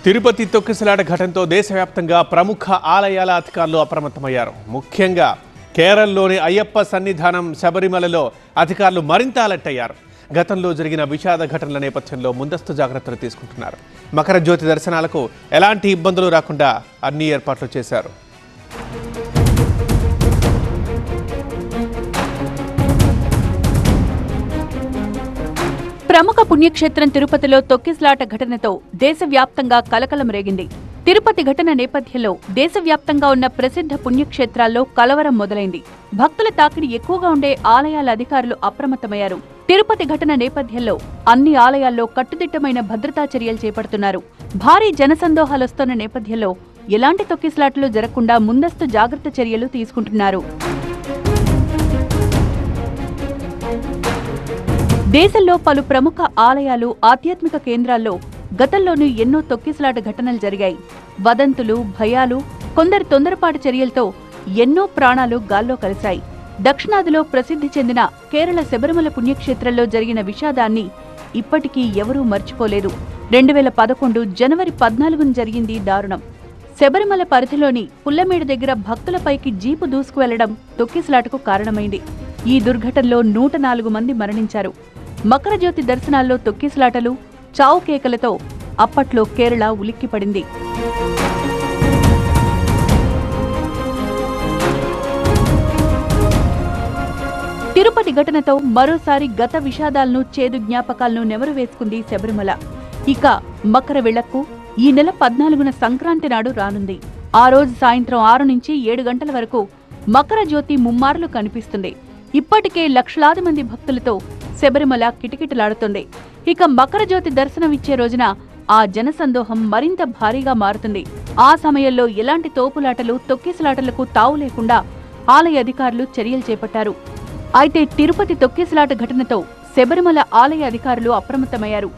తిరుపతి తొక్కిసలాట ఘటనతో దేశవ్యాప్తంగా ప్రముఖ ఆలయాల అధికారులు అప్రమత్తమయ్యారు. ముఖ్యంగా కేరళలోని అయ్యప్ప సన్నిధానం శబరిమలలో అధికారులు మరింత అలర్ట్ అయ్యారు. గతంలో జరిగిన విషాద ఘటనల నేపథ్యంలో ముందస్తు జాగ్రత్తలు తీసుకుంటున్నారు. మకర జ్యోతి దర్శనాలకు ఎలాంటి ఇబ్బందులు రాకుండా అన్ని ఏర్పాట్లు చేశారు. ప్రముఖ పుణ్యక్షేత్రం తిరుపతిలో తొక్కిసలాట ఘటనతో దేశవ్యాప్తంగా కలకలం రేగింది. తిరుపతి ఘటన నేపథ్యంలో దేశవ్యాప్తంగా ఉన్న ప్రసిద్ధ పుణ్యక్షేత్రాల్లో కలవరం మొదలైంది. భక్తుల తాకిడి ఎక్కువగా ఉండే ఆలయాల అధికారులు అప్రమత్తమయ్యారు. తిరుపతి ఘటన నేపథ్యంలో అన్ని ఆలయాల్లో కట్టుదిట్టమైన భద్రతా చర్యలు చేపడుతున్నారు. భారీ జనసందోహాలొస్తున్న నేపథ్యంలో ఎలాంటి తొక్కిసలాటలు జరగకుండా ముందస్తు జాగ్రత్త చర్యలు తీసుకుంటున్నారు. దేశంలో పలు ప్రముఖ ఆలయాలు, ఆధ్యాత్మిక కేంద్రాల్లో గతంలోనూ ఎన్నో తొక్కిసలాట ఘటనలు జరిగాయి. వదంతులు, భయాలు, కొందరి తొందరపాటు చర్యలతో ఎన్నో ప్రాణాలు గాల్లో కలిశాయి. దక్షిణాదిలో ప్రసిద్ధి చెందిన కేరళ శబరిమల పుణ్యక్షేత్రంలో జరిగిన విషాదాన్ని ఇప్పటికీ ఎవరూ మర్చిపోలేదు. 2011 జనవరి 14న జరిగింది దారుణం. శబరిమల పరిధిలోని పుల్లమేడు దగ్గర భక్తులపైకి జీపు దూసుకువెళ్లడం తొక్కిసలాటకు కారణమైంది. ఈ దుర్ఘటనలో 104 మంది మరణించారు. మకర జ్యోతి దర్శనాల్లో తొక్కిసలాటలు, చావు కేకలతో అప్పట్లో కేరళ ఉలిక్కిపడింది. తిరుపతి ఘటనతో మరోసారి గత విషాదాలను, చేదు జ్ఞాపకాలను నెమరు వేసుకుంది శబరిమల. ఇక మకర విళక్కు ఈ నెల 14న సంక్రాంతి నాడు రానుంది. ఆ రోజు సాయంత్రం 6 నుంచి 7 గంటల వరకు మకర జ్యోతి ముమ్మార్లు కనిపిస్తుంది. ఇప్పటికే లక్షలాది మంది భక్తులతో శబరిమల కిటకిటలాడుతుంది. ఇక మకర జ్యోతి దర్శనమిచ్చే రోజున ఆ జనసందోహం మరింత భారీగా మారుతుంది. ఆ సమయంలో ఎలాంటి తోపులాటలు, తొక్కిసలాటలకు తావు లేకుండా ఆలయ అధికారులు చర్యలు చేపట్టారు. అయితే తిరుపతి తొక్కిసలాట ఘటనతో శబరిమల ఆలయ అధికారులు అప్రమత్తమయ్యారు.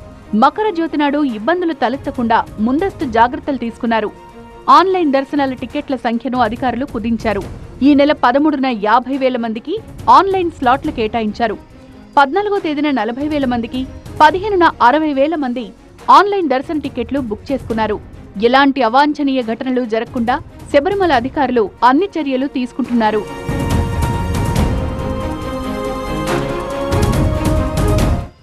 మకర జ్యోతి నాడు ఇబ్బందులు తలెత్తకుండా ముందస్తు జాగ్రత్తలు తీసుకున్నారు. ఆన్లైన్ దర్శనాల టికెట్ల సంఖ్యను అధికారులు కుదించారు. ఈ నెల 13న 50,000 మందికి ఆన్లైన్ స్లాట్లు కేటాయించారు. 14వ తేదీన 40,000 మందికి, 15న 60,000 మంది ఆన్లైన్ దర్శన టికెట్లు బుక్ చేసుకున్నారు. ఎలాంటి అవాంఛనీయ ఘటనలు జరగకుండా శబరిమల అధికారులు అన్ని చర్యలు తీసుకుంటున్నారు.